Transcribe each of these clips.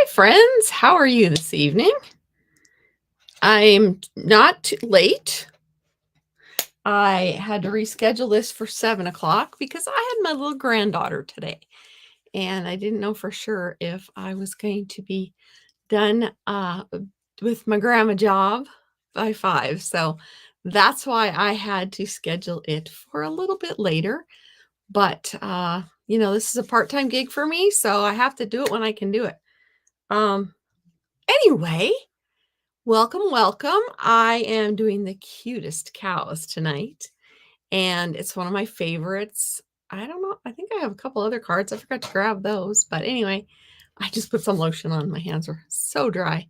Hi, friends. How are you this evening? I'm not late. I had to reschedule this for 7 o'clock because I had my little granddaughter today. And I didn't know for sure if I was going to be done with my grandma job by 5. So that's why I had to schedule it for a little bit later. But, this is a part-time gig for me, so I have to do it when I can do it. Anyway, welcome, welcome. I am doing the cutest cows tonight, and it's one of my favorites. I don't know. I think I have a couple other cards. I forgot to grab those, but anyway, I just put some lotion on. My hands are so dry.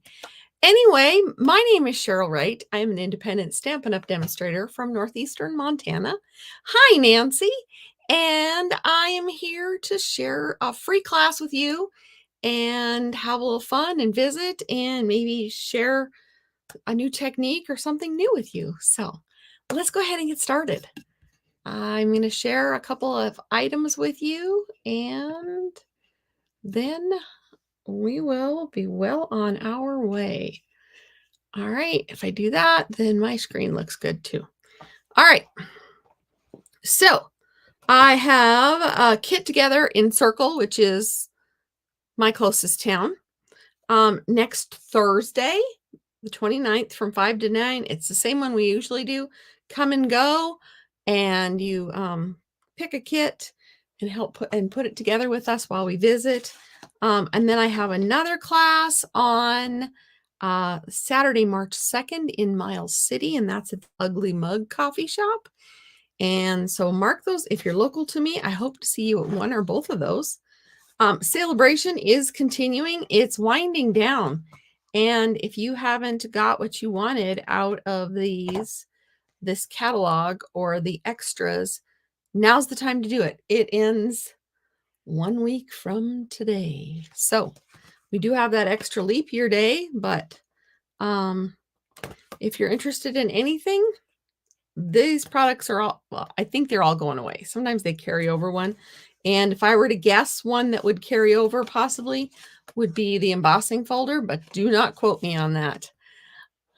Anyway, my name is Cheryl Wright. I'm an independent Stampin' Up! Demonstrator from northeastern Montana. Hi, Nancy. And I am here to share a free class with you and have a little fun and visit and maybe share a new technique or something new with you. So let's go ahead and get started. I'm going to share a couple of items with you, and then we will be well on our way. All right. If I do that, then my screen looks good too. All right. So I have a kit together in Circle, which is my closest town. Next Thursday, the 29th from 5 to 9. It's the same one we usually do. Come and go, and you pick a kit and help put it together with us while we visit. And then I have another class on Saturday, March 2nd in Miles City, and that's at the Ugly Mug Coffee Shop. And so mark those. If you're local to me, I hope to see you at one or both of those. Sale-a-bration is continuing. It's winding down. And if you haven't got what you wanted out of this catalog or the extras, now's the time to do it. It ends 1 week from today. So we do have that extra leap year day, but if you're interested in anything, these products are all, well, I think they're all going away. Sometimes they carry over one. And if I were to guess, one that would carry over possibly would be the embossing folder, but do not quote me on that.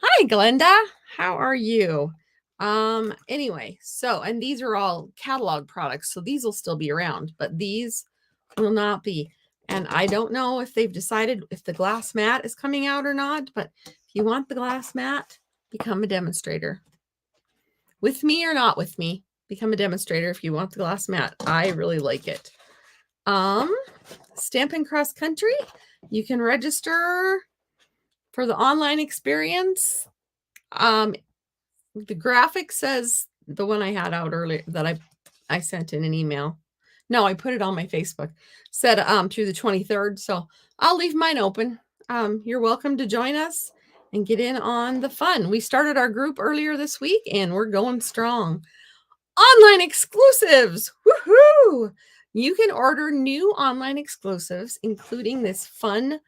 Hi, Glenda. How are you? Anyway, so, and these are all catalog products, so these will still be around, but these will not be. And I don't know if they've decided if the glass mat is coming out or not, but if you want the glass mat, become a demonstrator. With me or not with me, become a demonstrator if you want the glass mat. I really like it. Stampin' Cross Country, you can register for the online experience. The graphic says the one I had out earlier that I sent in an email. No, I put it on my Facebook. Said through the 23rd. So I'll leave mine open. You're welcome to join us and get in on the fun. We started our group earlier this week and we're going strong. Online exclusives. Woohoo! You can order new online exclusives, including this fun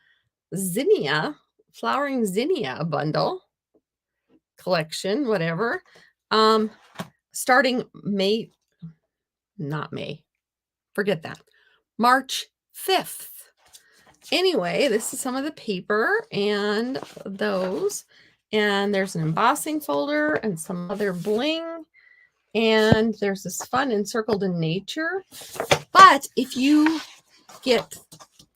zinnia, flowering zinnia bundle collection, whatever. Starting forget that, March 5th. Anyway, this is some of the paper and those. And there's an embossing folder and some other bling. And there's this fun encircled in nature. But if you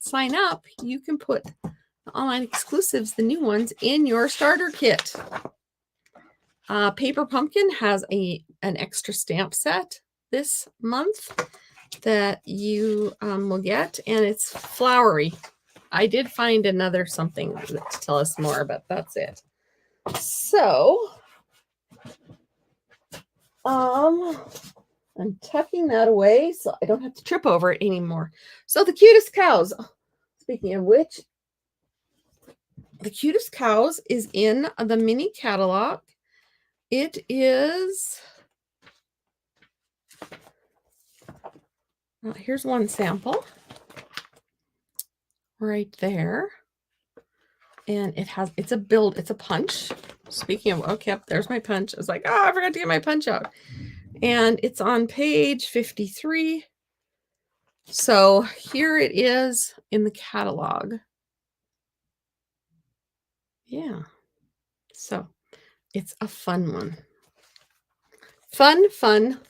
sign up, you can put the online exclusives, the new ones, in your starter kit. Paper Pumpkin has an extra stamp set this month that you will get, and it's flowery. I did find another something to tell us more, but that's it. So, I'm tucking that away so I don't have to trip over it anymore. So the Cutest Cows. Speaking of which, the Cutest Cows is in the mini catalog. It is, here's one sample right there. And it's a punch. Speaking of, okay, there's my punch. I was like, I forgot to get my punch out. And it's on page 53. So here it is in the catalog. Yeah. So it's a fun one. Fun, fun,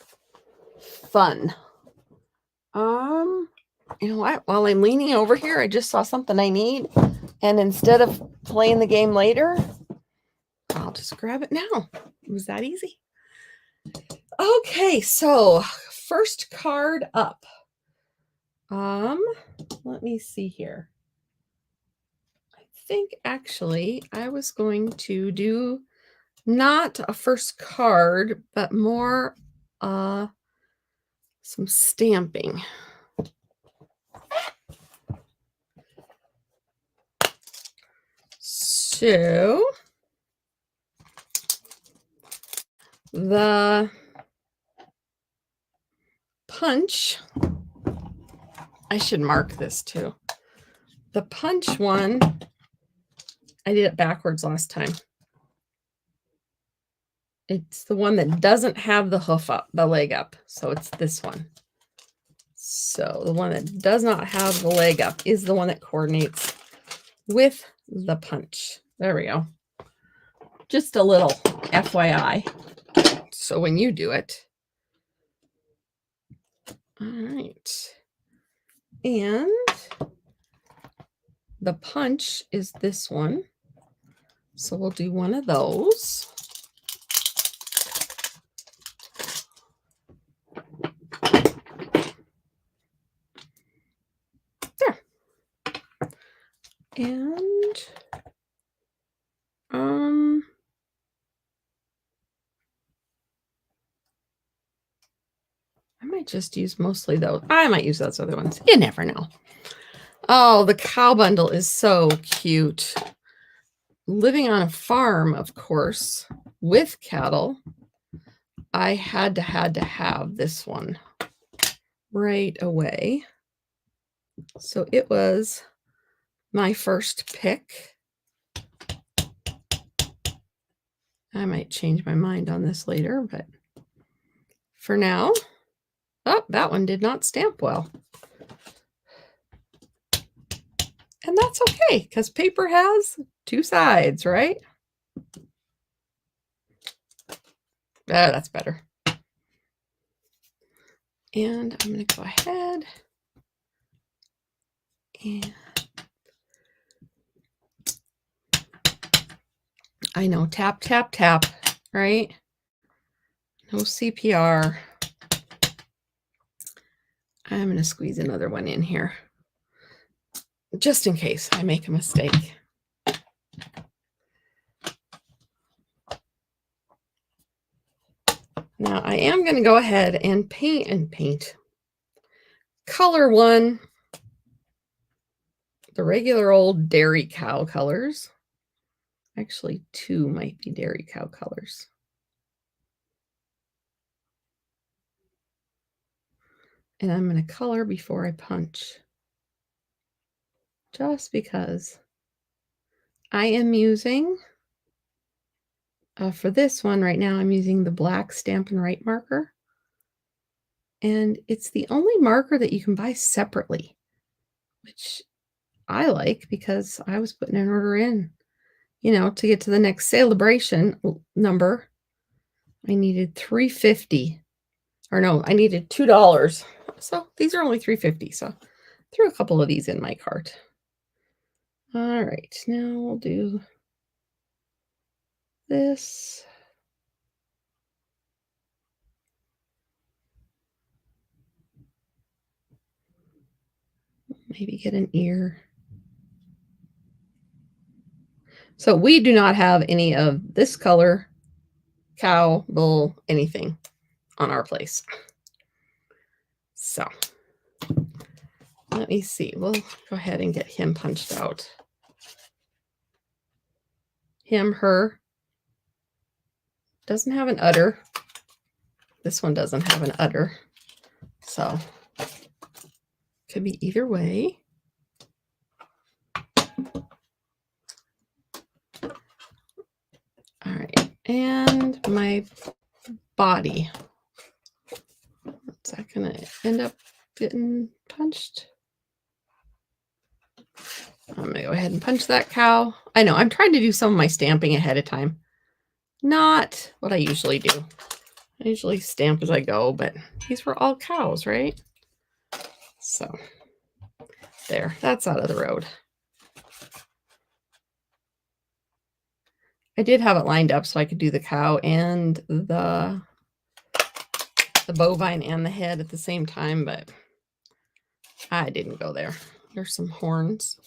fun. You know what? While I'm leaning over here, I just saw something I need. And instead of playing the game later, I'll just grab it now. It was that easy. Okay, so first card up. Let me see here. I think actually I was going to do not a first card, but more some stamping. So the punch, I should mark this too. The punch one, I did it backwards last time. It's the one that doesn't have the hoof up, the leg up. So it's this one. So the one that does not have the leg up is the one that coordinates with the punch. There we go. Just a little FYI. So when you do it. All right. And the punch is this one. So we'll do one of those. There. And I might just use mostly those. I might use those other ones. You never know. Oh, the cow bundle is so cute. Living on a farm, of course, with cattle, I had to have this one right away. So it was my first pick. I might change my mind on this later, but for now, oh, that one did not stamp well. And that's okay, because paper has two sides, right? That's better. And I'm going to go ahead and I know, tap, tap, tap, right? No CPR. I'm going to squeeze another one in here, just in case I make a mistake. Now I am going to go ahead and paint. Color one, the regular old dairy cow colors. Actually, two might be dairy cow colors. And I'm going to color before I punch. Just because I am using, for this one right now, I'm using the black Stampin' Wright marker. And it's the only marker that you can buy separately, which I like because I was putting an order in, you know, to get to the next Sale-a-bration number. I needed $3.50, or no, I needed $2. So these are only $3.50. So threw a couple of these in my cart. All right, now we'll do this. Maybe get an ear. So we do not have any of this color, cow, bull, anything on our place. So let me see. We'll go ahead and get him punched out. Him, her. Doesn't have an udder. This one doesn't have an udder. So could be either way. All right. And my body. Is that going to end up getting punched? I'm going to go ahead and punch that cow. I know, I'm trying to do some of my stamping ahead of time. Not what I usually do. I usually stamp as I go, but these were all cows, right? So there, that's out of the road. I did have it lined up so I could do the cow and the bovine and the head at the same time, but I didn't go there. There's some horns.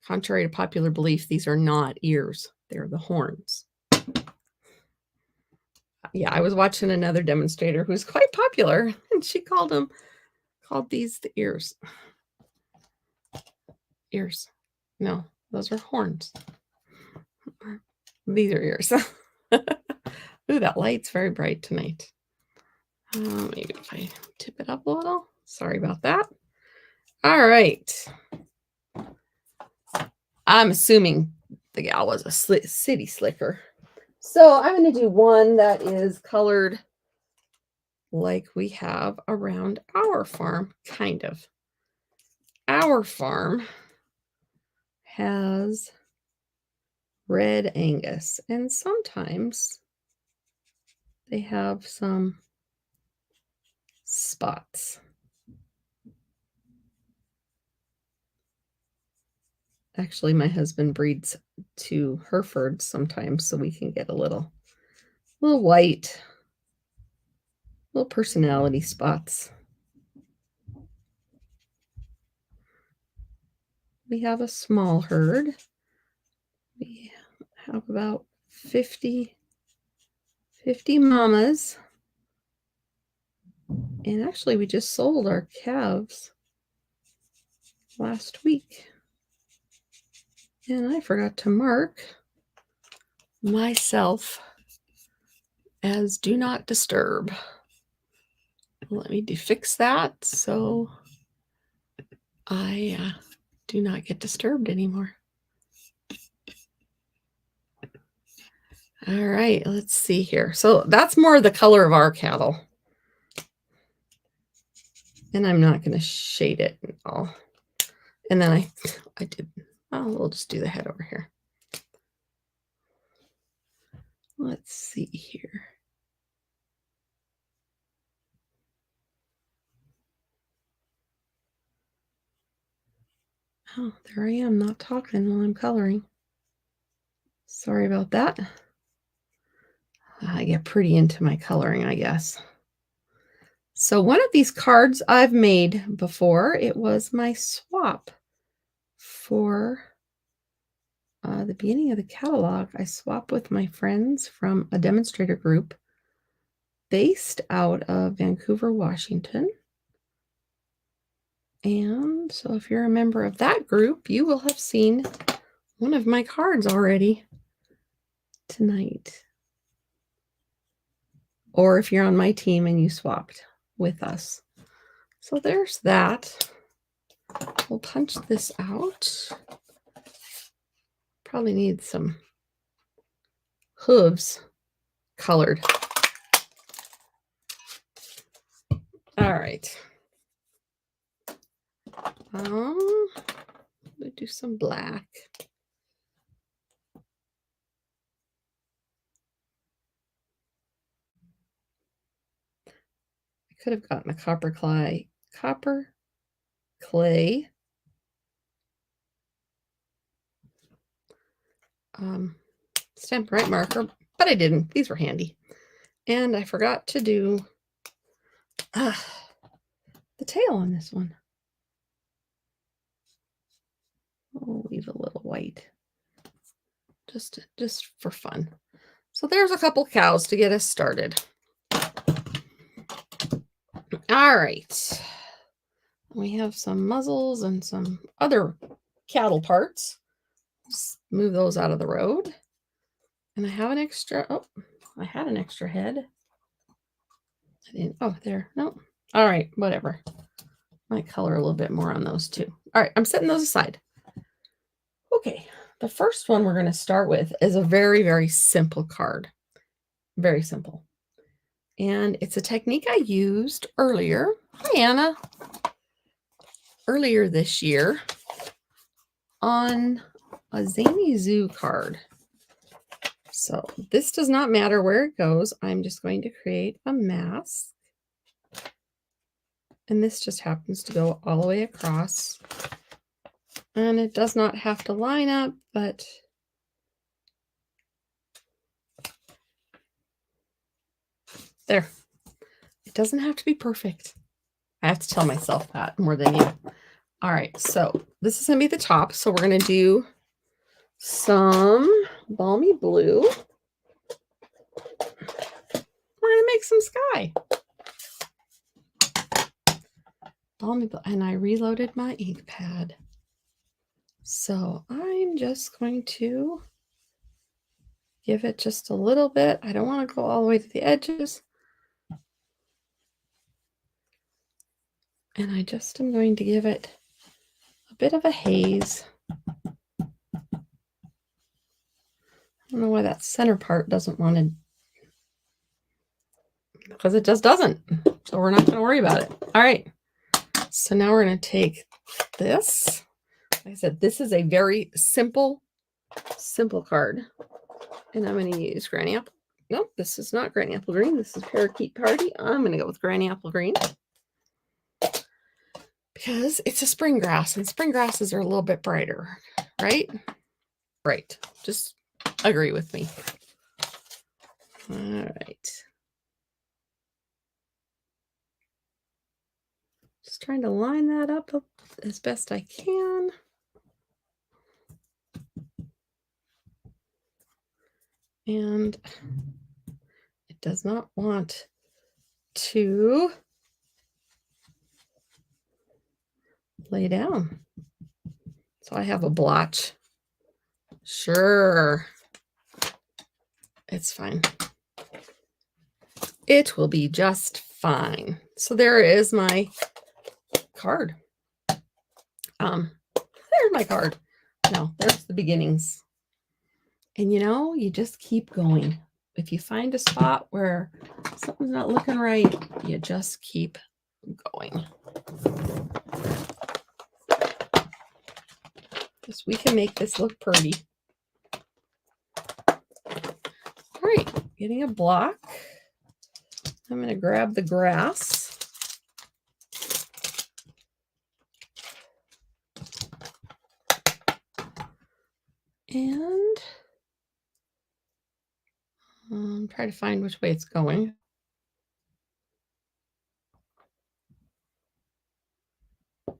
Contrary to popular belief, these are not ears. They're the horns. Yeah, I was watching another demonstrator who's quite popular, and she called these the ears. Ears. No, those are horns. These are ears. Ooh, that light's very bright tonight. Maybe if I tip it up a little. Sorry about that. All right. I'm assuming the gal was a city slicker. So I'm going to do one that is colored like we have around our farm, kind of. Our farm has red Angus, and sometimes they have some spots. Actually, my husband breeds 2 Herefords sometimes, so we can get a little white, little personality spots. We have a small herd. We have about 50 mamas. And actually, we just sold our calves last week. And I forgot to mark myself as do not disturb. Let me fix that so I do not get disturbed anymore. All right, let's see here. So that's more the color of our cattle. And I'm not going to shade it at all. And then I did, oh, we'll just do the head over here. Let's see here. Oh, there I am, not talking while I'm coloring. Sorry about that. I get pretty into my coloring, I guess. So one of these cards I've made before, it was my swap for the beginning of the catalog. I swapped with my friends from a demonstrator group based out of Vancouver, Washington. And so if you're a member of that group, you will have seen one of my cards already tonight. Or if you're on my team and you swapped with us. So there's that. We'll punch this out. Probably need some hooves colored. All right. We'll do some black. I could have gotten a copper clay Stampin' Wright marker, but I didn't. These were handy. And I forgot to do the tail on this one. I'll leave a little white just for fun. So there's a couple cows to get us started. All right. We have some muzzles and some other cattle parts. Let's move those out of the road. And I have an extra, oh, I had an extra head. I didn't, oh, there, no. All right, whatever. Might color a little bit more on those too. All right, I'm setting those aside. Okay, the first one we're going to start with is a very, very simple card. Very simple. And it's a technique I used earlier. Hi, Anna. Earlier this year on a Zany Zoo card. So this does not matter where it goes. I'm just going to create a mask. And this just happens to go all the way across. And it does not have to line up, but there. It doesn't have to be perfect. I have to tell myself that more than you. All right, so this is going to be the top. So we're going to do some balmy blue. We're going to make some sky. Balmy blue. And I reloaded my ink pad. So I'm just going to give it just a little bit. I don't want to go all the way to the edges. And I just am going to give it a bit of a haze. I don't know why that center part doesn't want to, because it just doesn't. So we're not going to worry about it. All right. So now we're going to take this. Like I said, this is a very simple card. And I'm going to use Granny Apple. Nope, this is not Granny Apple Green. This is Parakeet Party. I'm going to go with Granny Apple Green, because it's a spring grass, and spring grasses are a little bit brighter, right? Right. Just agree with me. All right. Just trying to line that up as best I can. And it does not want to lay down. So I have a blotch. Sure. It's fine. It will be just fine. So there is my card. There's my card. No, there's the beginnings. And you know, you just keep going. If you find a spot where something's not looking right, you just keep going. Because we can make this look pretty. All right, getting a block. I'm going to grab the grass. And try to find which way it's going. All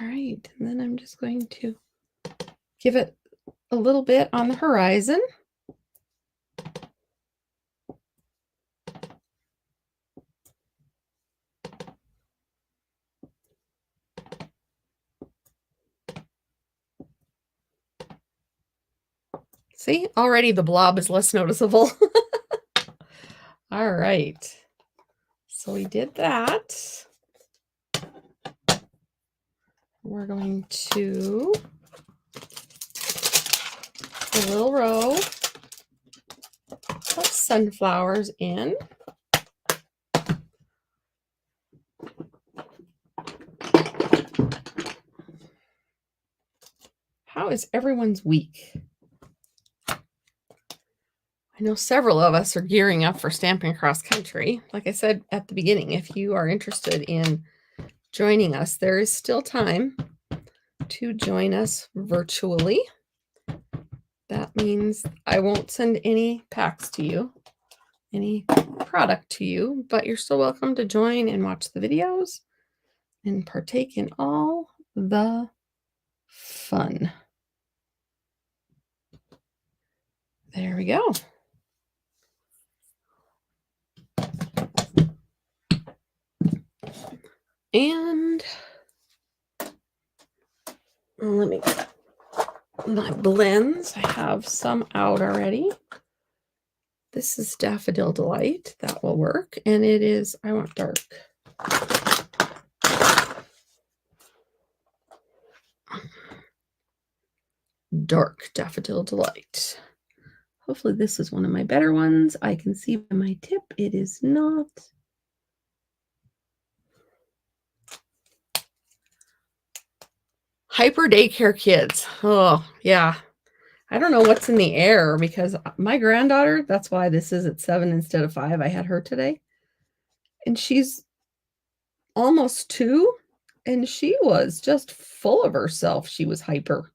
right, and then I'm just going to give it a little bit on the horizon. See, already the blob is less noticeable. All right, so we did that. We're going to put a little row of sunflowers in. How is everyone's week? I know several of us are gearing up for Stampin' Cross Country. Like I said at the beginning, if you are interested in joining us, there is still time to join us virtually. That means I won't send any packs to you, any product to you, but you're still welcome to join and watch the videos and partake in all the fun. There we go. And let me get my blends. I have some out already. This is Daffodil Delight. That will work. And it is, I want dark. Dark Daffodil Delight. Hopefully this is one of my better ones. I can see by my tip it is not. Hyper daycare kids. Oh, yeah. I don't know what's in the air because my granddaughter, that's why this is at 7 instead of 5. I had her today. And she's almost 2, and she was just full of herself. She was hyper.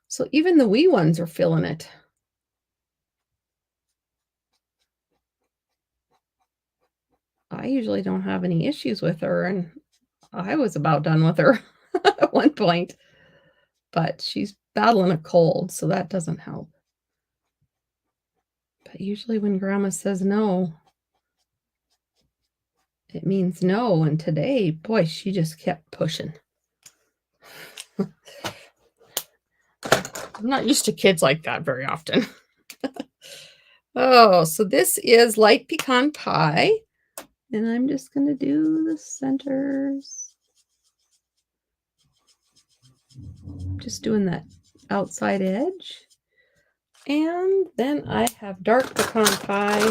So even the wee ones are feeling it. I usually don't have any issues with her, and I was about done with her at one point. But she's battling a cold, so that doesn't help. But usually when grandma says no, it means no. And today, boy, she just kept pushing. I'm not used to kids like that very often. Oh, so this is light pecan pie. And I'm just going to do the centers. Just doing that outside edge. And then I have dark pecan pie.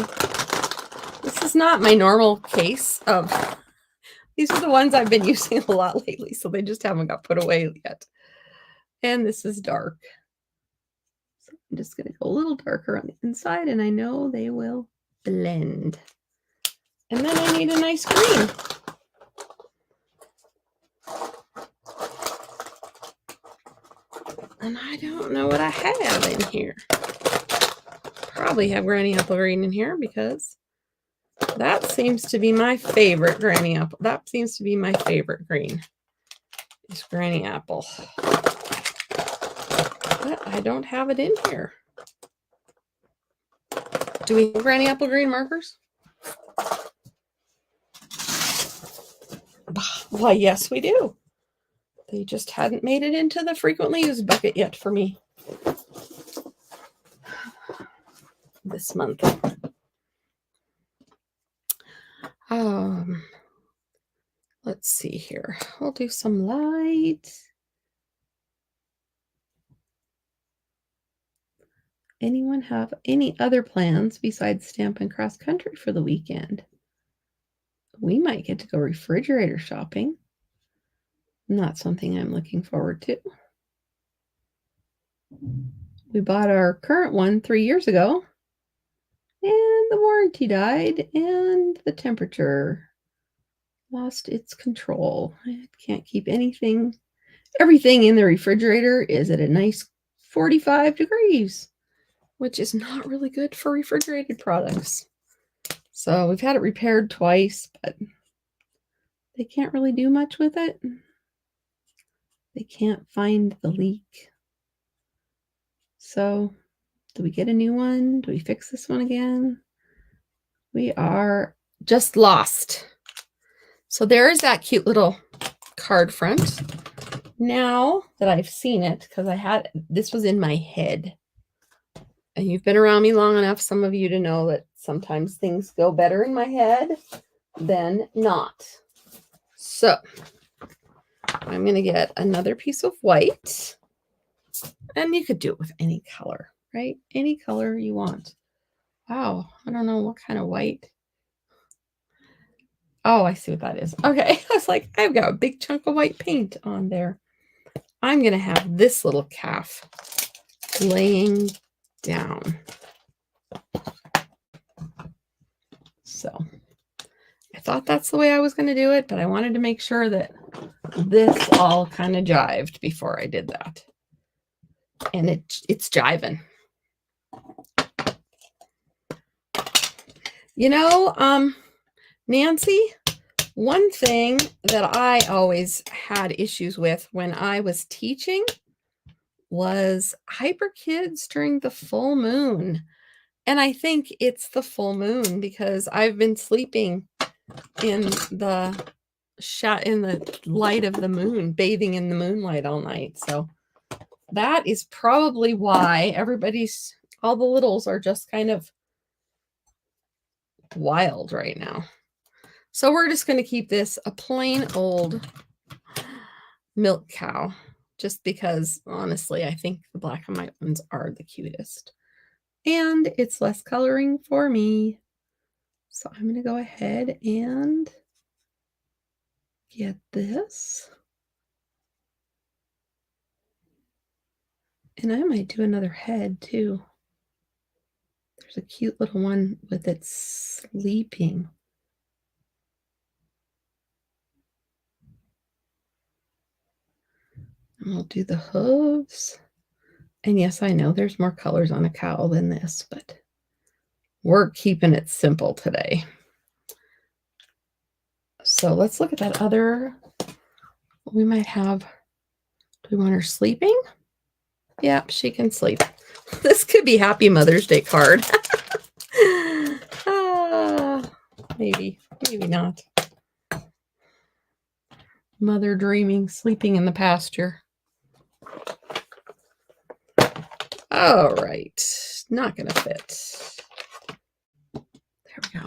This is not my normal case of, these are the ones I've been using a lot lately, so they just haven't got put away yet. And this is dark. So I'm just going to go a little darker on the inside, and I know they will blend. And then I need a nice green. And I don't know what I have in here. Probably have Granny Apple Green in here because that seems to be my favorite Granny Apple. That seems to be my favorite green. Is Granny Apple. But I don't have it in here. Do we have Granny Apple Green markers? Why, yes, we do. They just hadn't made it into the frequently used bucket yet for me this month. Let's see here. We'll do some light. Anyone have any other plans besides Stampin' Cross Country for the weekend? We might get to go refrigerator shopping. Not something I'm looking forward to. We bought our current one 3 years ago, and the warranty died, and the temperature lost its control. I can't keep anything. Everything in the refrigerator is at a nice 45 degrees, which is not really good for refrigerated products. So we've had it repaired twice, but they can't really do much with it. They can't find the leak. So do we get a new one? Do we fix this one again? We are just lost. So there is that cute little card front. Now that I've seen it, because this was in my head. And you've been around me long enough, some of you, to know that sometimes things go better in my head than not. So I'm going to get another piece of white. And you could do it with any color, right? Any color you want. Wow, I don't know what kind of white. Oh, I see what that is. Okay, I was like, I've got a big chunk of white paint on there. I'm going to have this little calf laying down. So I thought that's the way I was going to do it, but I wanted to make sure that this all kind of jived before I did that. And it's jiving. You know, Nancy, one thing that I always had issues with when I was teaching was hyper kids during the full moon. And I think it's the full moon because I've been sleeping in the light of the moon, bathing in the moonlight all night. So that is probably why all the littles are just kind of wild right now. So we're just going to keep this a plain old milk cow, just because honestly, I think the black and white ones are the cutest. And it's less coloring for me. So I'm going to go ahead and get this. And I might do another head too. There's a cute little one with it sleeping. And I'll do the hooves. And yes, I know there's more colors on a cowl than this, but we're keeping it simple today. So let's look at that other. We might have, do we want her sleeping? Yep, she can sleep. This could be Happy Mother's Day card. Maybe not. Mother dreaming, sleeping in the pasture. All right, not gonna fit. There we go.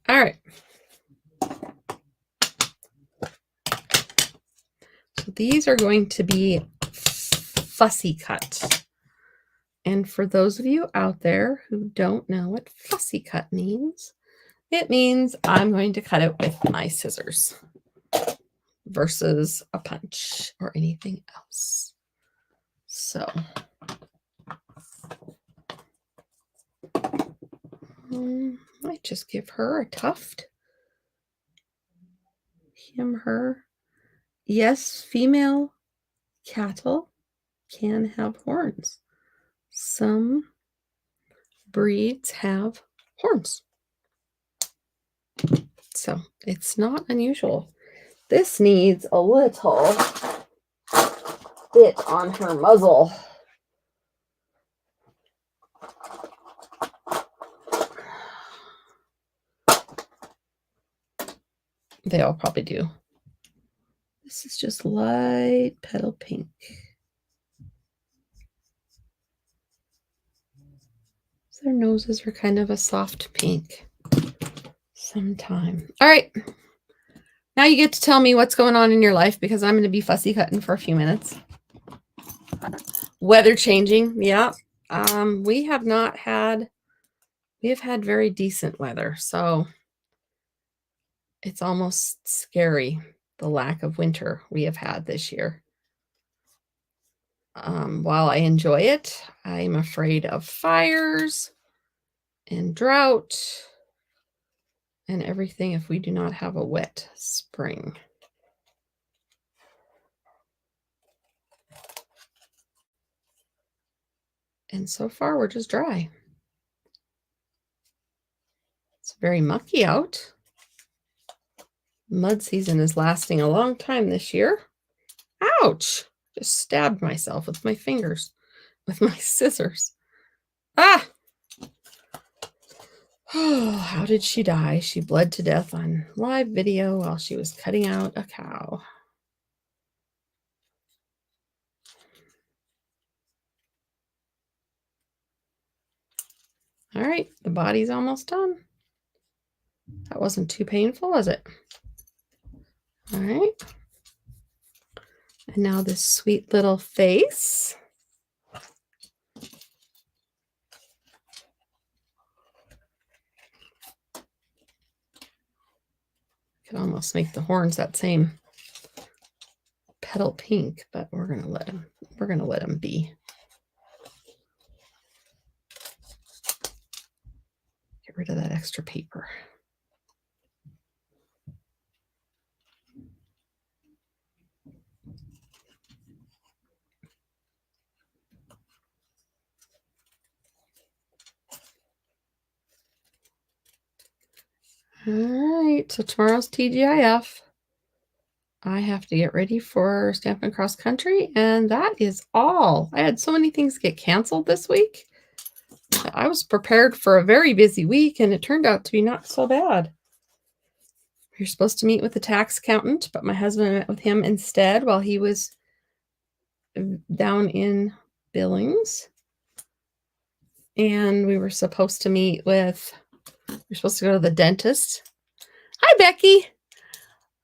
All right. So these are going to be fussy cut. And for those of you out there who don't know what fussy cut means, it means I'm going to cut it with my scissors versus a punch or anything else. So might just give her a tuft. Him, her. Yes, female cattle can have horns. Some breeds have horns. So it's not unusual. This needs a little bit on her muzzle. They all probably do. This is just light petal pink. So their noses are kind of a soft pink sometime. All right. Now you get to tell me what's going on in your life because I'm going to be fussy cutting for a few minutes. Weather changing. Yeah. We have had very decent weather. So it's almost scary, the lack of winter we have had this year. While I enjoy it, I'm afraid of fires and drought and everything if we do not have a wet spring. And so far, we're just dry. It's very mucky out. Mud season is lasting a long time this year. Ouch! Just stabbed myself with my fingers, with my scissors. Ah! Oh, how did she die? She bled to death on live video while she was cutting out a cow. All right, the body's almost done. That wasn't too painful, was it? All right. And now this sweet little face. Could almost make the horns that same petal pink, but we're gonna let them be. Get rid of that extra paper. All right, so tomorrow's TGIF. I have to get ready for Stampin' Cross Country, and that is all. I had so many things get canceled this week. I was prepared for a very busy week, and it turned out to be not so bad. You're supposed to meet with the tax accountant, but my husband met with him instead while he was down in Billings. And we were supposed to meet with, we're supposed to go to the dentist. Hi, Becky.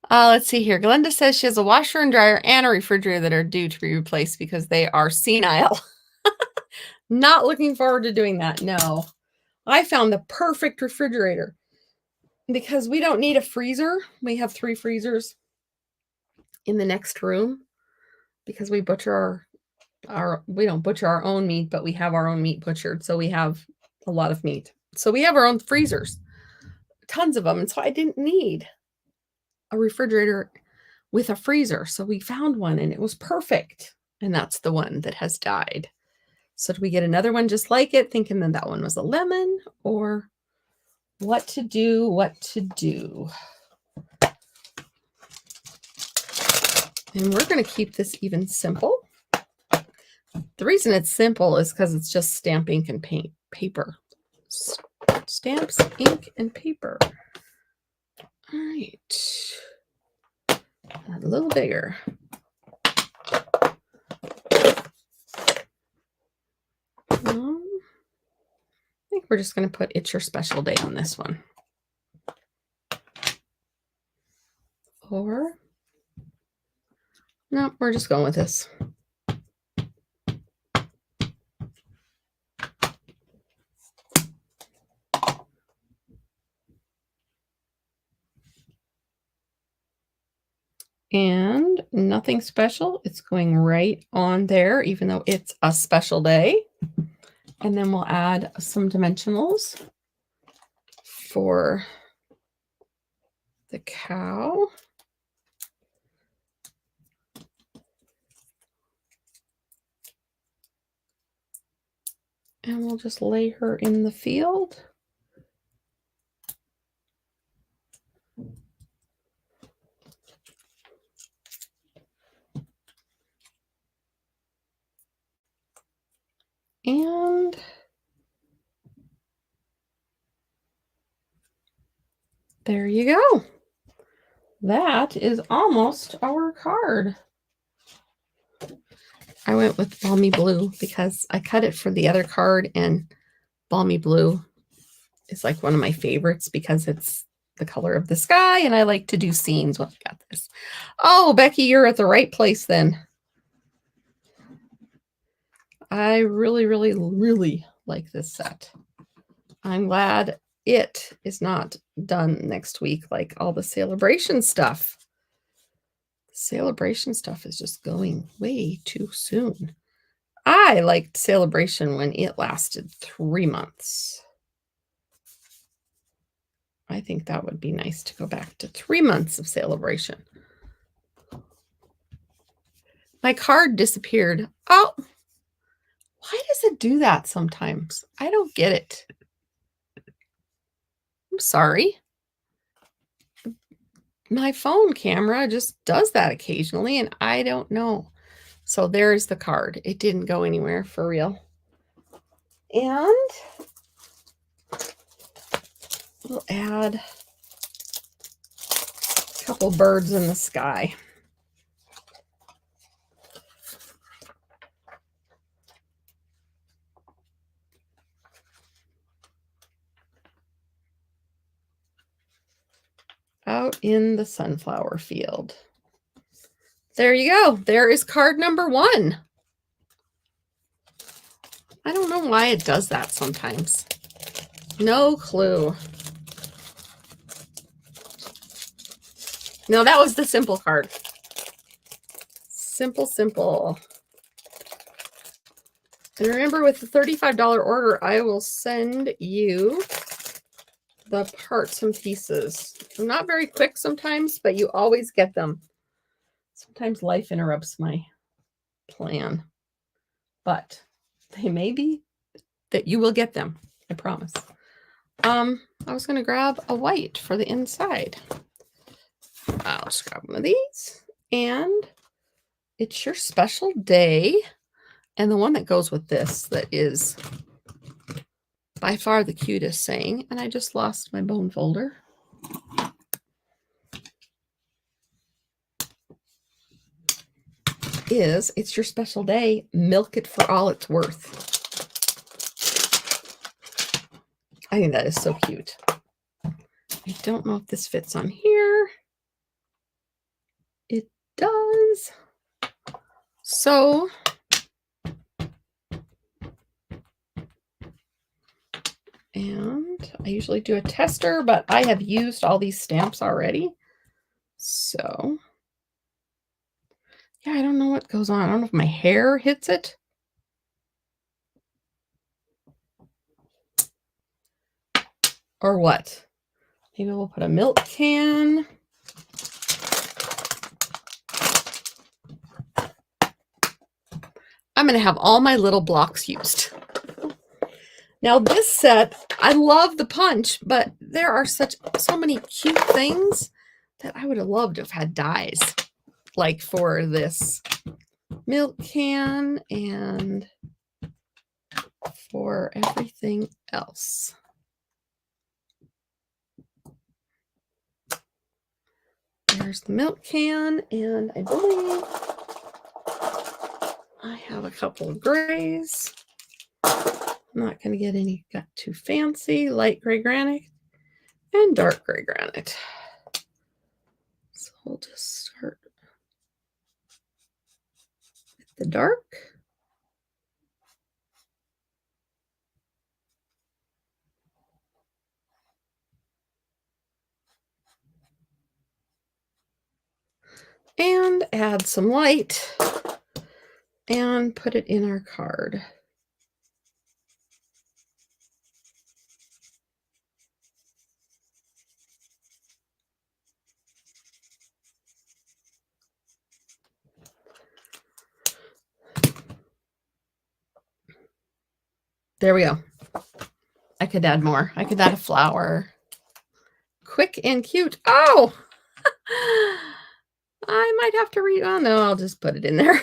Let's see here. Glenda says she has a washer and dryer and a refrigerator that are due to be replaced because they are senile. Not looking forward to doing that. No. I found the perfect refrigerator because we don't need a freezer. We have 3 freezers. in the next room because we butcher we don't butcher our own meat, but we have our own meat butchered. So we have a lot of meat. So we have our own freezers, tons of them. And so I didn't need a refrigerator with a freezer. So we found one and it was perfect. And that's the one that has died. So do we get another one just like it, thinking that that one was a lemon, or what to do, what to do? And we're going to keep this even simple. The reason it's simple is because it's just stamp, ink, and paint paper. Stamps, ink, and paper. All right. A little bigger. I think we're just going to put It's Your Special Day on this one. Or, no, we're just going with this. And nothing special. It's going right on there, even though it's a special day. And then we'll add some dimensionals for the cow. And we'll just lay her in the field. And there you go. That is almost our card. I went with Balmy Blue because I cut it for the other card, and Balmy Blue is like one of my favorites because it's the color of the sky, and I like to do scenes when I got this. Oh, Becky, you're at the right place then. I really, really, really like this set. I'm glad it is not done next week like all the Sale-a-bration stuff. The Sale-a-bration stuff is just going way too soon. I liked Sale-a-bration when it lasted 3 months. I think that would be nice to go back to 3 months of Sale-a-bration. My card disappeared. Oh, why does it do that sometimes? I don't get it. I'm sorry. My phone camera just does that occasionally, and I don't know. So there's the card. It didn't go anywhere for real. And we'll add a couple birds in the sky. Out in the sunflower field. There you go. There is card number 1. I don't know why it does that sometimes. No clue. No, that was the simple card. Simple, simple. And remember, with the $35 order, I will send you the parts and pieces. I'm not very quick sometimes, but you always get them. Sometimes life interrupts my plan, but they may be that you will get them. I promise. I was going to grab a white for the inside. I'll just grab one of these, and It's Your Special Day. And the one that goes with this that is by far the cutest saying, and I just lost my bone folder, is It's Your Special Day. Milk it for all it's worth. I think that is so cute. I don't know if this fits on here. It does. So and I usually do a tester, but I have used all these stamps already. So Yeah, I don't know what goes on. I don't know if my hair hits it. Or what? Maybe we'll put a milk can. I'm going to have all my little blocks used. Now this set, I love the punch, but there are so many cute things that I would have loved to have had dies, like for this milk can and for everything else. There's the milk can, and I believe I have a couple of grays. I'm not going to get any got too fancy. Light gray granite and dark gray granite. So we'll just start with the dark. And add some light and put it in our card. There we go. I could add more. I could add a flower. Quick and cute. Oh, I might have to read. Oh no, I'll just put it in there.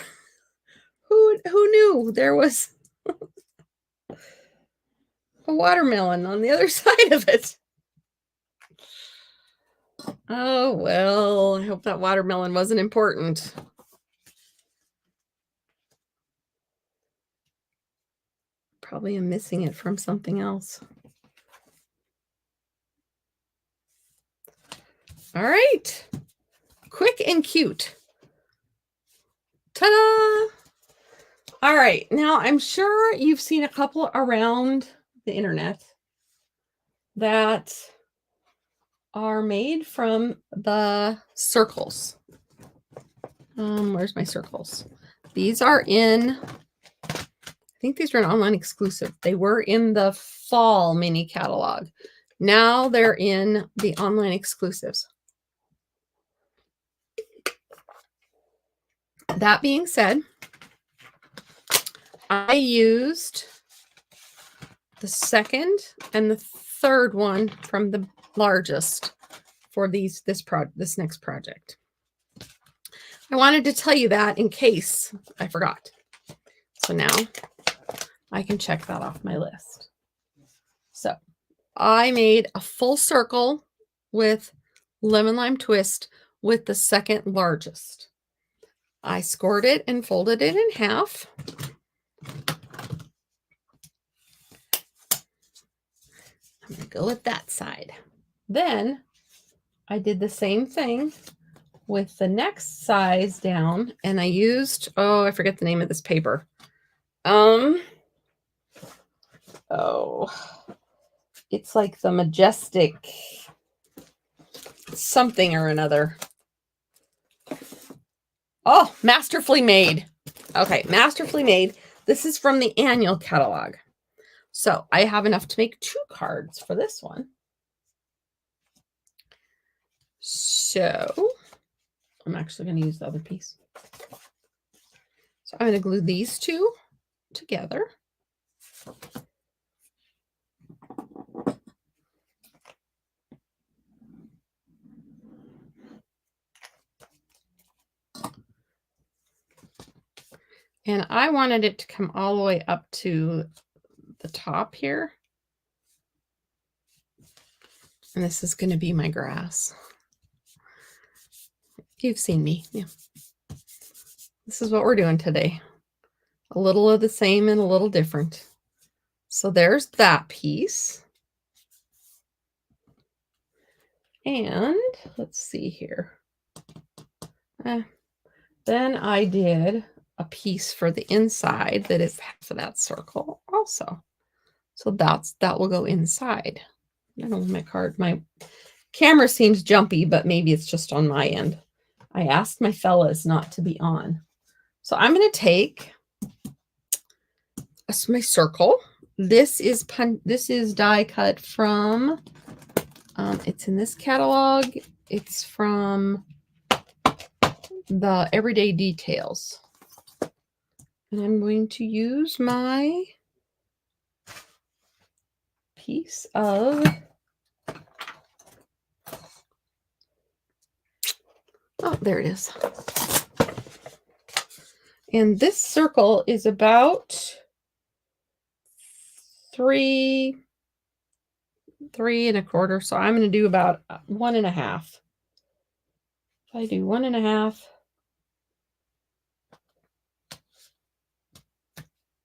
Who knew there was a watermelon on the other side of it? Oh well, I hope that watermelon wasn't important. Probably am missing it from something else. All right. Quick and cute. Ta-da! All right. Now, I'm sure you've seen a couple around the internet that are made from the circles. Where's my circles? These are in, I think these are an online exclusive. They were in the fall mini catalog. Now they're in the online exclusives. That being said, I used the second and the third one from the largest for this next project. I wanted to tell you that in case I forgot. So now I can check that off my list. So I made a full circle with lemon lime twist with the second largest. I scored it and folded it in half. I'm going to go with that side. Then I did the same thing with the next size down, and I used, oh, I forget the name of this paper. It's like the Majestic something or another. Oh, Masterfully Made. Okay, Masterfully Made. This is from the annual catalog. So I have enough to make 2 cards for this one. So I'm actually going to use the other piece. So I'm going to glue these 2 together. And I wanted it to come all the way up to the top here. And this is going to be my grass. You've seen me. Yeah. This is what we're doing today. A little of the same and a little different. So there's that piece. And let's see here. Then I did a piece for the inside that is half of that circle also. So that will go inside. I don't know, my camera seems jumpy, but maybe it's just on my end. I asked my fellas not to be on So I'm going to take my circle. This is die cut from, it's in this catalog. It's from the Everyday Details. And I'm going to use my piece of, oh, there it is. And this circle is about 3 3.25. So I'm going to do about 1.5. If I do 1.5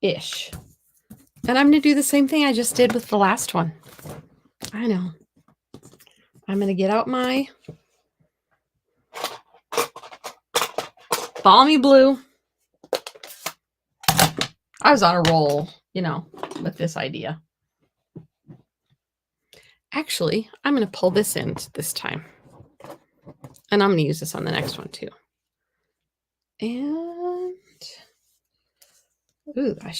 ish. And I'm going to do the same thing I just did with the last one. I know. I'm going to get out my balmy blue. I was on a roll, you know, with this idea. Actually, I'm going to pull this in this time. And I'm going to use this on the next one too. And, ooh, I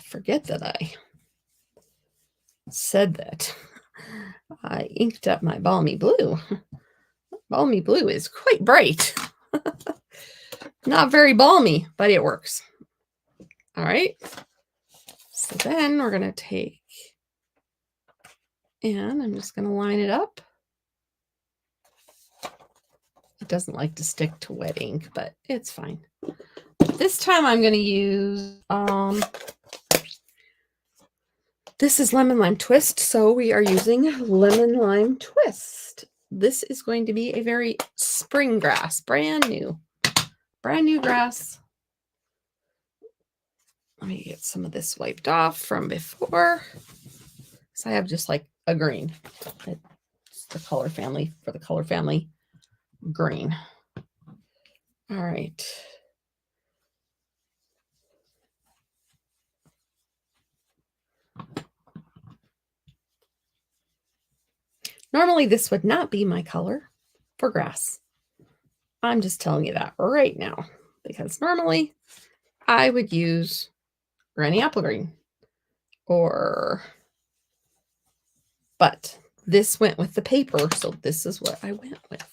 forget that I said that I inked up my balmy blue. Balmy blue is quite bright. Not very balmy, but it works. All right. So then we're going to take, and I'm just going to line it up. It doesn't like to stick to wet ink, but it's fine. This time I'm going to use, this is Lemon Lime Twist. So we are using Lemon Lime Twist. This is going to be a very spring grass, brand new grass. Let me get some of this wiped off from before. So I have just like a green. It's the color family, for the color family green. All right. Normally this would not be my color for grass. I'm just telling you that right now, because normally I would use Granny Apple Green but this went with the paper, so this is what I went with.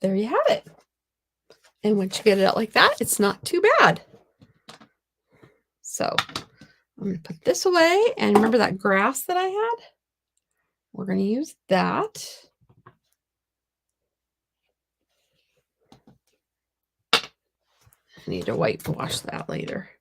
There you have it. And once you get it out like that, it's not too bad. So I'm going to put this away, and remember that grass that I had? We're going to use that. I need to whitewash that later.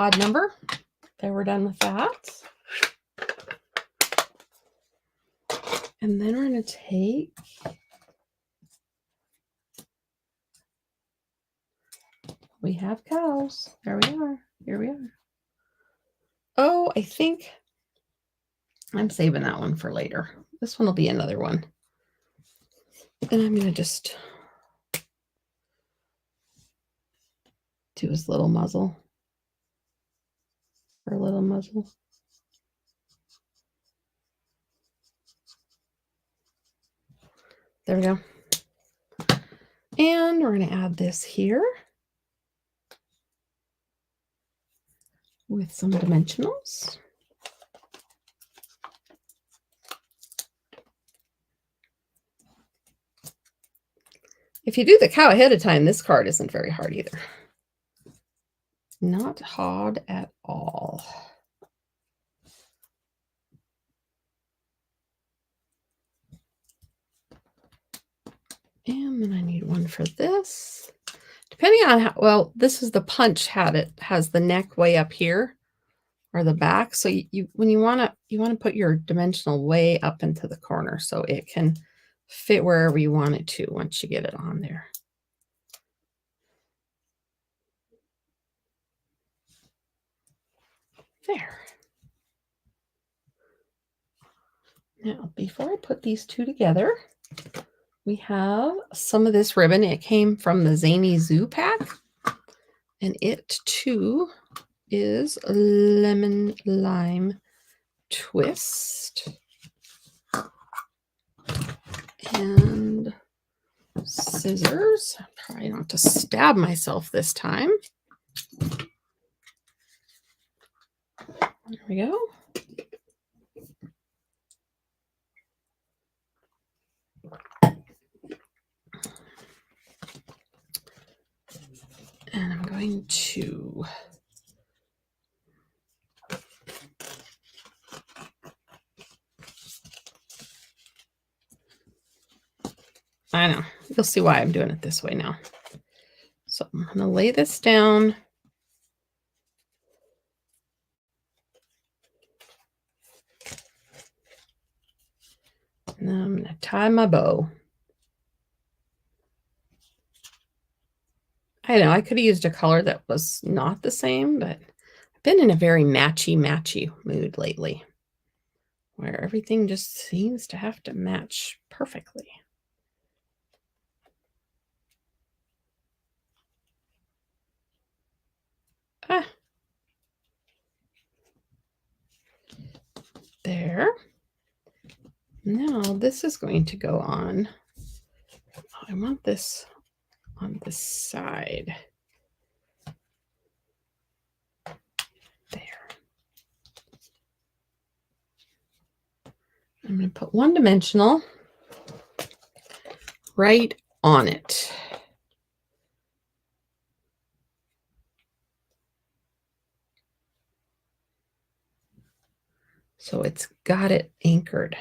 Odd number. There, we're done with that. And then we're going to take we have cows. There we are. Here we are. Oh, I think I'm saving that one for later. This one will be another one. And I'm going to just do his little muzzle. Her little muzzle. There we go. And we're going to add this here with some dimensionals. If you do the cow ahead of time, this card isn't very hard either. Not hard at all. And then I need one for this. Depending on how, well, this is the punch has the neck way up here or the back. So when you want to put your dimensional way up into the corner so it can fit wherever you want it to once you get it on there. There. Now, before I put these two together, we have some of this ribbon. It came from the Zany Zoo pack. And it too is lemon lime twist. And scissors. I probably don't have to stab myself this time. There we go. And I'm going to I know. You'll see why I'm doing it this way now. So I'm going to lay this down. And then I'm going to tie my bow. I know I could have used a color that was not the same, but I've been in a very matchy mood lately, where everything just seems to have to match perfectly. There. Now this is going to go on. I want this on this side. There. I'm going to put one dimensional right on it. So it's got it anchored.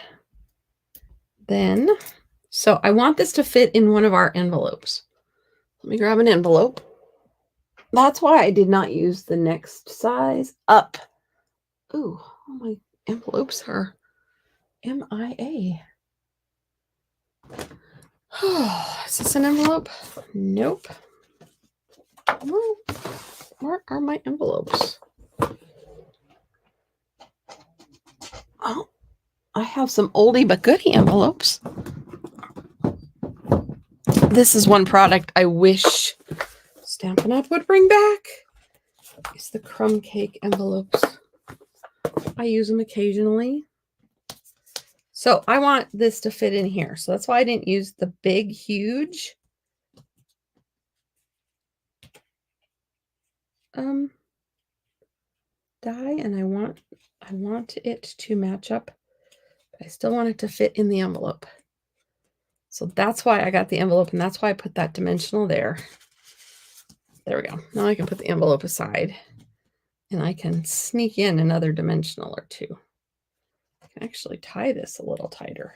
Then, so I want this to fit in one of our envelopes. Let me grab an envelope. That's why I did not use the next size up. Ooh, all my envelopes are MIA. Oh, is this an envelope? Nope. Well, where are my envelopes? Oh, I have some oldie but goodie envelopes. This is one product I wish Stampin' Up! Would bring back. It's the crumb cake envelopes. I use them occasionally. So I want this to fit in here. So that's why I didn't use the big, huge die, and I want it to match up. But I still want it to fit in the envelope. So that's why I got the envelope, and that's why I put that dimensional there. There we go. Now I can put the envelope aside, and I can sneak in another dimensional or two. I can actually tie this a little tighter.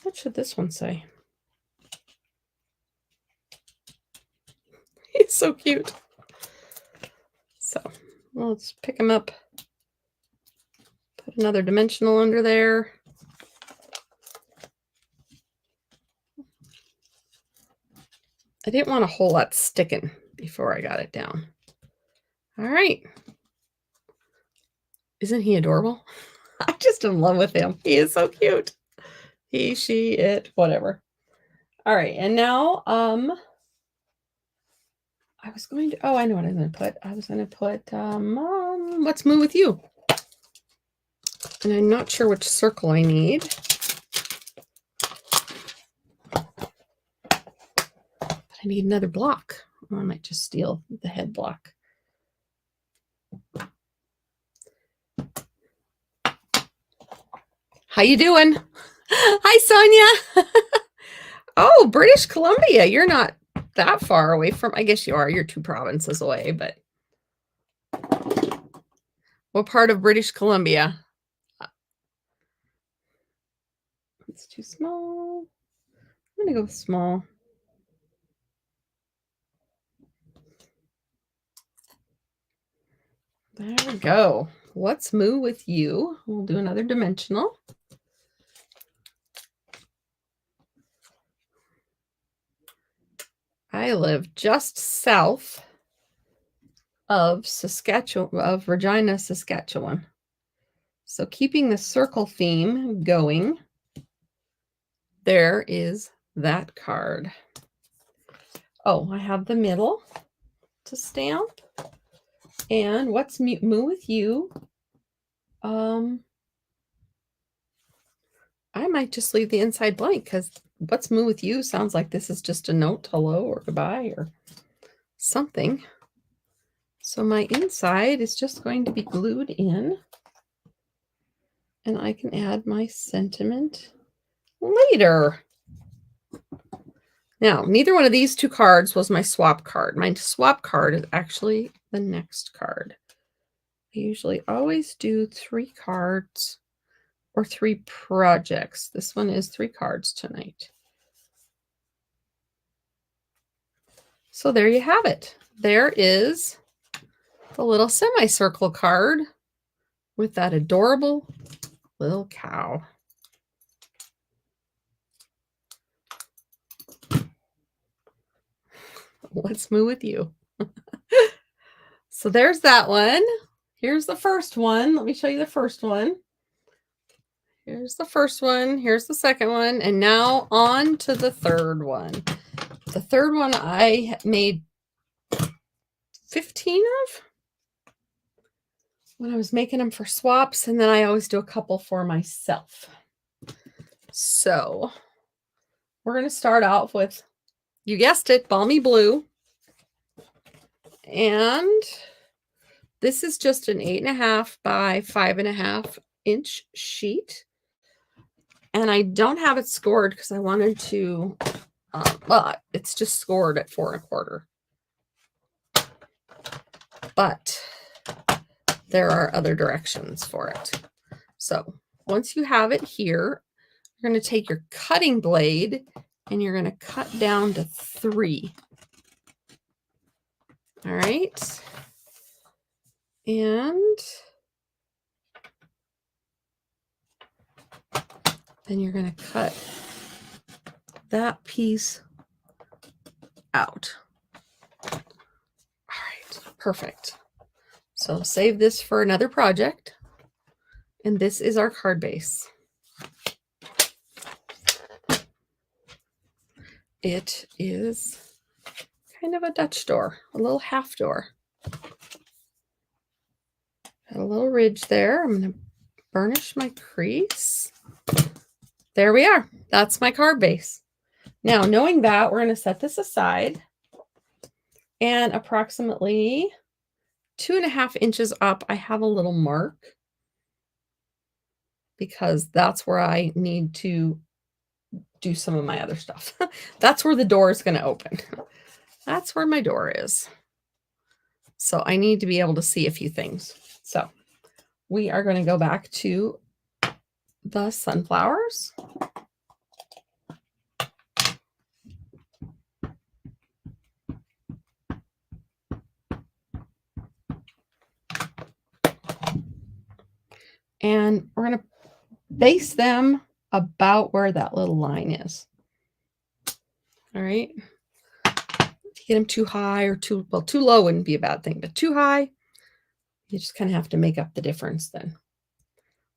What should this one say? He's so cute. So well, let's pick him up. Put another dimensional under there. I didn't want a whole lot sticking before I got it down. All right. Isn't he adorable? I'm just in love with him. He is so cute. He, she, it, whatever. All right. And now, I was going to, oh, I know what I'm going to put. I was going to put, What's Moo With You? And I'm not sure which circle I need. But I need another block. Or I might just steal the head block. How you doing? Hi, Sonia. Oh, British Columbia. You're not that far away from, I guess you are. You're 2 provinces away, but what part of British Columbia? It's too small. I'm going to go with small. There we go. What's Moo With You? We'll do another dimensional. I live just south of Saskatchewan, of Regina, Saskatchewan. So keeping the circle theme going, there is that card. Oh, I have the middle to stamp. And what's moo with you? I might just leave the inside blank because what's moo with you sounds like this is just a note, hello or goodbye or something. So my inside is just going to be glued in, and I can add my sentiment later. Now, neither one of these two cards was my swap card. My swap card is actually the next card. I usually always do 3 cards or 3 projects. This one is 3 cards tonight. So there you have it. There is the little semicircle card with that adorable little cow. What's moo with you? So there's that one. Here's the first one. Let me show you the first one. Here's the first one. Here's the second one. And now on to the third one. The third one I made 15 of when I was making them for swaps. And then I always do a couple for myself. So we're going to start off with, you guessed it, Balmy Blue. And this is just an 8.5 by 5.5 inch sheet. And I don't have it scored because I wanted to, well, it's just scored at 4 1/4. But there are other directions for it. So once you have it here, you're going to take your cutting blade and you're going to cut down to 3. All right. And then you're going to cut that piece out. All right, perfect. So save this for another project. And this is our card base. It is kind of a Dutch door, a little half door. Got a little ridge there. I'm going to burnish my crease. There we are. That's my card base. Now, knowing that, we're going to set this aside. And approximately 2.5 inches up, I have a little mark because that's where I need to do some of my other stuff. That's where the door is going to open. That's where my door is. So I need to be able to see a few things. So we are going to go back to the sunflowers. And we're going to base them about where that little line is. All right. If you get them too high or too low wouldn't be a bad thing, but too high, you just kind of have to make up the difference then.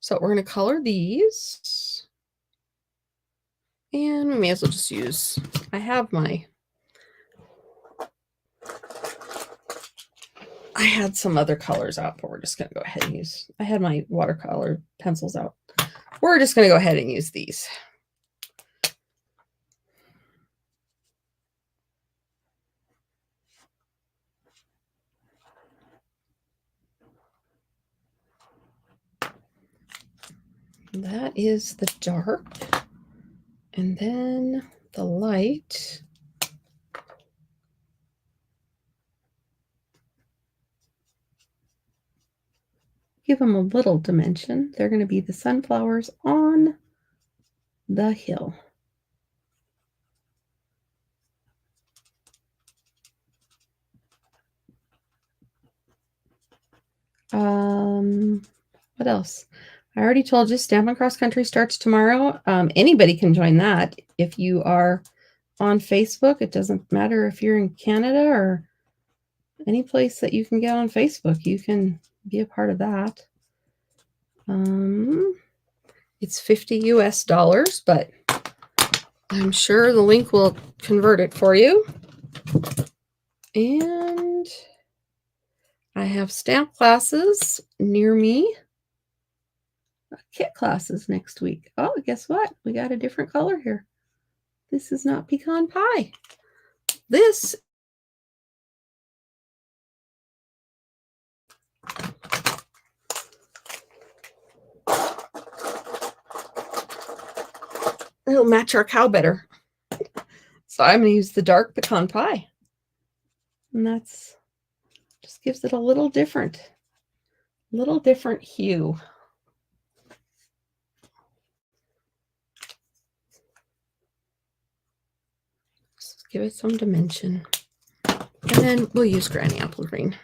So we're going to color these. And we may as well just use, I had some other colors out, but we're just going to go ahead and use, I had my watercolor pencils out. We're just going to go ahead and use these. That is the dark. And then the light. Give them a little dimension. They're going to be the sunflowers on the hill. What else? I already told you Stampin' Cross Country starts tomorrow. Anybody can join that. If you are on Facebook, it doesn't matter if you're in Canada or any place that you can get on Facebook, you can be a part of that. It's $50 US, but I'm sure the link will convert it for you. And I have stamp classes near me. Kit classes next week. Oh, guess what? We got a different color here. This is not pecan pie. This it'll match our cow better. So I'm going to use the dark pecan pie. And that's just gives it a little different hue. Just give it some dimension. And then we'll use Granny Apple Green.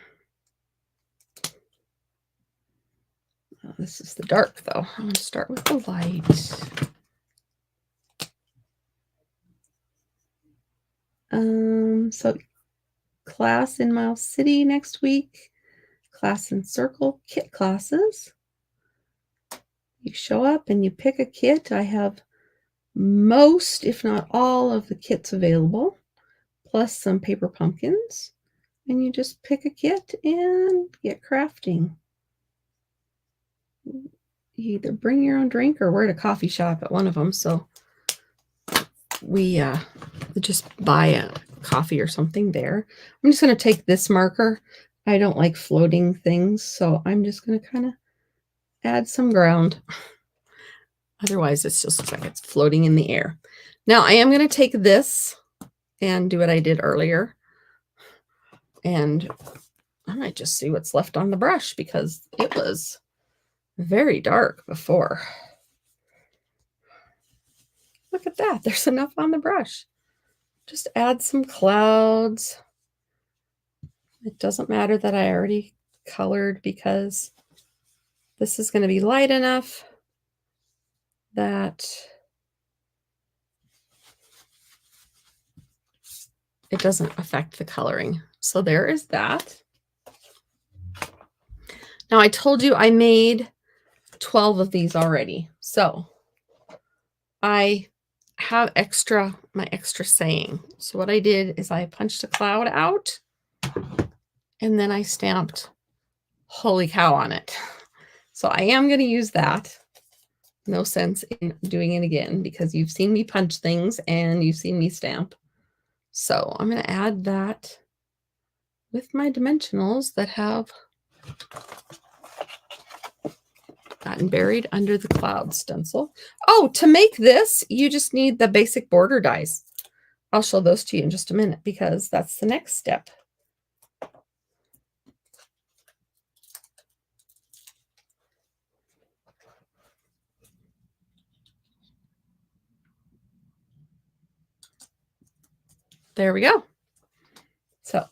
Oh, this is the dark, though. I'm going to start with the light. So class in Miles City next week. Class in Circle kit classes. You show up and you pick a kit. I have most, if not all, of the kits available, plus some paper pumpkins. And you just pick a kit and get crafting. You either bring your own drink or we're at a coffee shop at one of them, so we just buy a coffee or something there. I'm just going to take this marker. I don't like floating things, so I'm just going to kind of add some ground. Otherwise, it just looks like it's floating in the air. Now, I am going to take this and do what I did earlier. And I might just see what's left on the brush because it was very dark before. Look at that. There's enough on the brush. Just add some clouds. It doesn't matter that I already colored because this is going to be light enough that it doesn't affect the coloring. So there is that. Now I told you I made 12 of these already. So I have my extra saying. So what I did is I punched a cloud out and then I stamped holy cow on it. So I am going to use that. No sense in doing it again because you've seen me punch things and you've seen me stamp. So I'm going to add that with my dimensionals that have gotten buried under the cloud stencil. Oh, to make this, you just need the basic border dies. I'll show those to you in just a minute because that's the next step. There we go. So,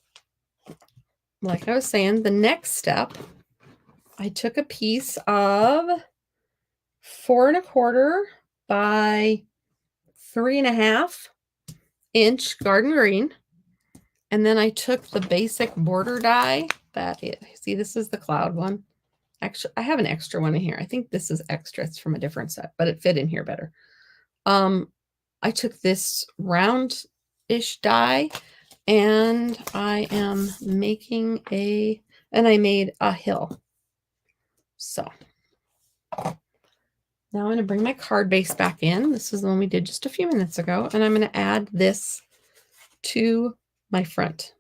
like I was saying, the next step, I took a piece of 4 1/4 by 3 1/2 inch garden green. And then I took the basic border die see, this is the cloud one. Actually, I have an extra one in here. I think this is extra. It's from a different set, but it fit in here better. I took this round-ish die and I am making and I made a hill. So now I'm going to bring my card base back in. This is the one we did just a few minutes ago. And I'm going to add this to my front.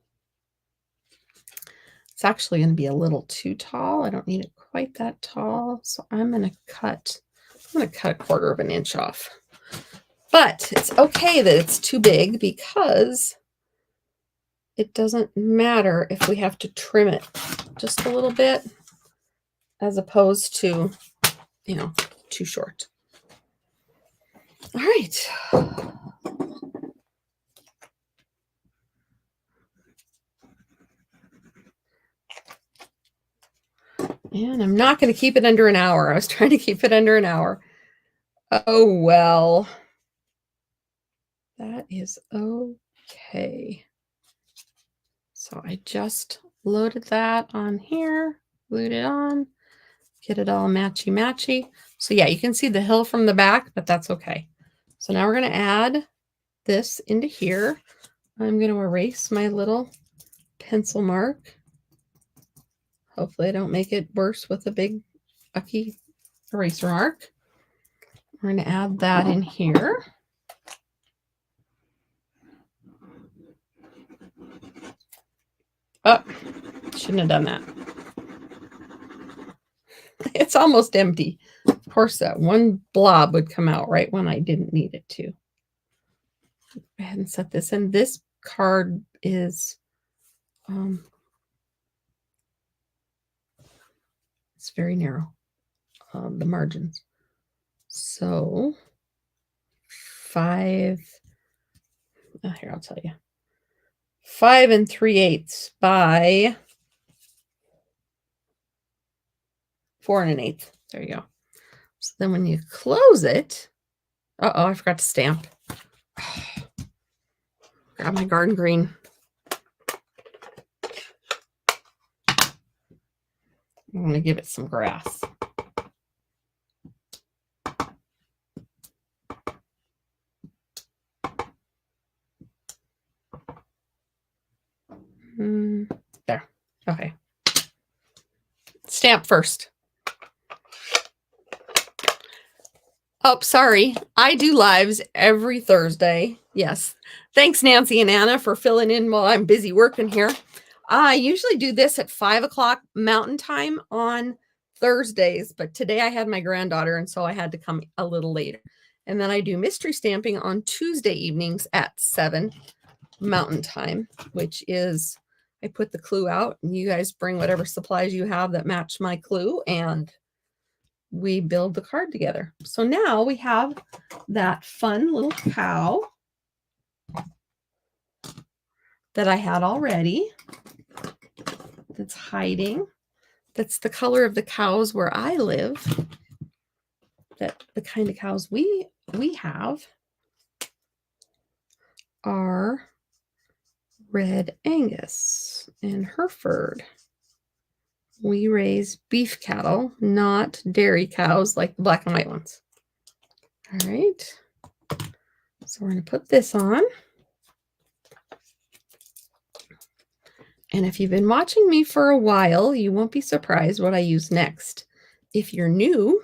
It's actually going to be a little too tall. I don't need it quite that tall. So I'm going to cut a 1/4 of an inch off. But it's okay that it's too big because it doesn't matter if we have to trim it just a little bit as opposed to, too short. All right. And I'm not going to keep it under an hour. I was trying to keep it under an hour. Oh, well. That is okay. So I just loaded that on here, glued it on, get it all matchy-matchy. So yeah, you can see the hill from the back, but that's okay. So now we're going to add this into here. I'm going to erase my little pencil mark. Hopefully I don't make it worse with a big ucky eraser mark. We're going to add that in here. Oh, shouldn't have done that. It's almost empty. Of course, that one blob would come out right when I didn't need it to. Go ahead and set this in. This card is it's very narrow, the margins. So 5, here, I'll tell you. 5 3/8 by 4 1/8. There you go. So then when you close it, uh-oh, I forgot to stamp. Grab my garden green. I'm going to give it some grass. There. Okay. Stamp first. Oh, sorry. I do lives every Thursday. Yes. Thanks, Nancy and Anna, for filling in while I'm busy working here. I usually do this at 5 o'clock Mountain Time on Thursdays, but today I had my granddaughter, and so I had to come a little later. And then I do mystery stamping on Tuesday evenings at 7 Mountain Time, which is, I put the clue out, and you guys bring whatever supplies you have that match my clue, and we build the card together. So now we have that fun little cow that I had already that's hiding. That's the color of the cows where I live. That the kind of cows we have are Red Angus and Hereford. We raise beef cattle, not dairy cows like the black and white ones. All right. So we're going to put this on. And if you've been watching me for a while, you won't be surprised what I use next. If you're new,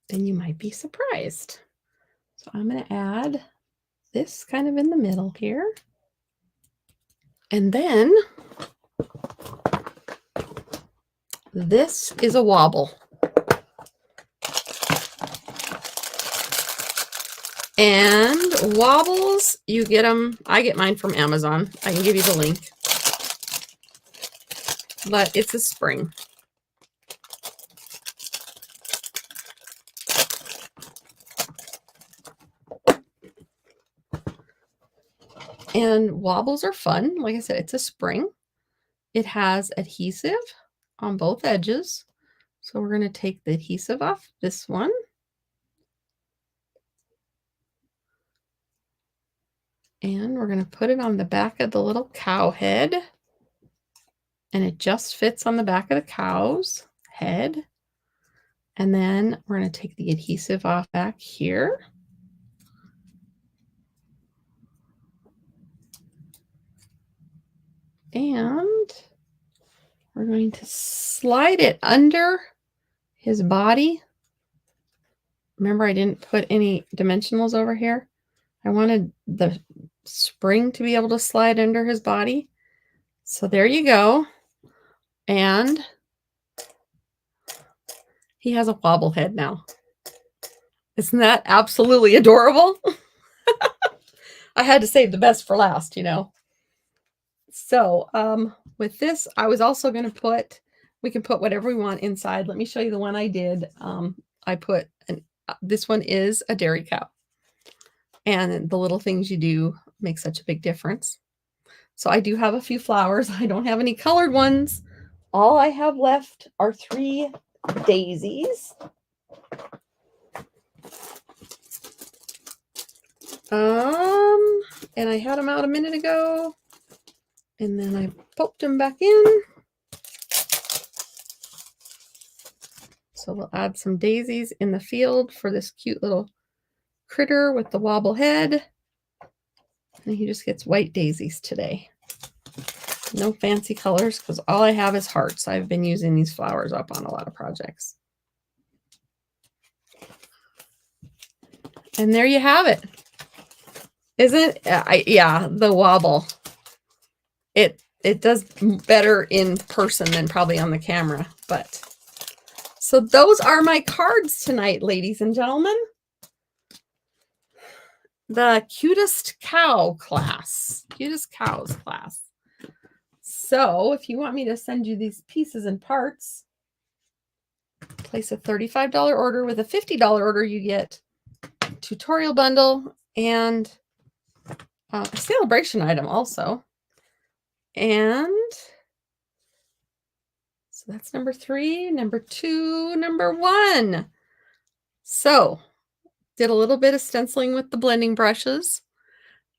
then you might be surprised. So I'm going to add this kind of in the middle here. And then this is a wobble. And wobbles, you get them. I get mine from Amazon. I can give you the link. But it's a spring. And wobbles are fun. Like I said, it's a spring. It has adhesive on both edges. So we're going to take the adhesive off this one. And we're going to put it on the back of the little cow head. And it just fits on the back of the cow's head. And then we're going to take the adhesive off back here. And we're going to slide it under his body. Remember, I didn't put any dimensionals over here. I wanted the spring to be able to slide under his body. So there you go. And he has a wobble head now. Isn't that absolutely adorable? I had to save the best for last, you know. So with this, I was also going to put, we can put whatever we want inside. Let me show you the one I did. I put, this one is a dairy cow. And the little things you do make such a big difference. So I do have a few flowers. I don't have any colored ones. All I have left are 3 daisies. And I had them out a minute ago. And then I poked them back in. So we'll add some daisies in the field for this cute little critter with the wobble head. And he just gets white daisies today. No fancy colors because all I have is hearts. I've been using these flowers up on a lot of projects. And there you have it. Isn't yeah, the wobble. It does better in person than probably on the camera, but so those are my cards tonight, ladies and gentlemen. The cutest cow class, cutest cows class. So if you want me to send you these pieces and parts, place a $35 order. With a $50 order, you get a tutorial bundle and a Sale-a-bration item also. And so that's number 3, number 2, number 1. So did a little bit of stenciling with the blending brushes.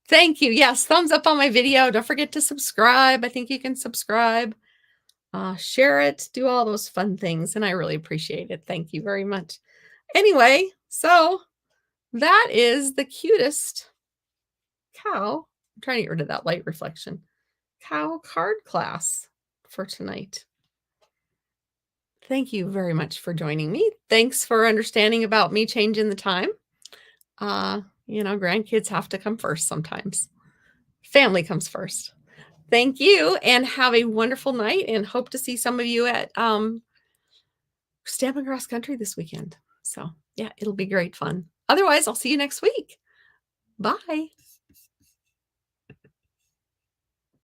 Thank you. Yes, thumbs up on my video. Don't forget to subscribe. I think you can subscribe. Share it. Do all those fun things. And I really appreciate it. Thank you very much. Anyway, so that is the cutest cow. I'm trying to get rid of that light reflection. Cow card class for tonight. Thank you very much for joining me. Thanks for understanding about me changing the time. You know, grandkids have to come first sometimes. Family comes first. Thank you and have a wonderful night and hope to see some of you at Stampin' Cross Country this weekend. So yeah, it'll be great fun. Otherwise, I'll see you next week. Bye.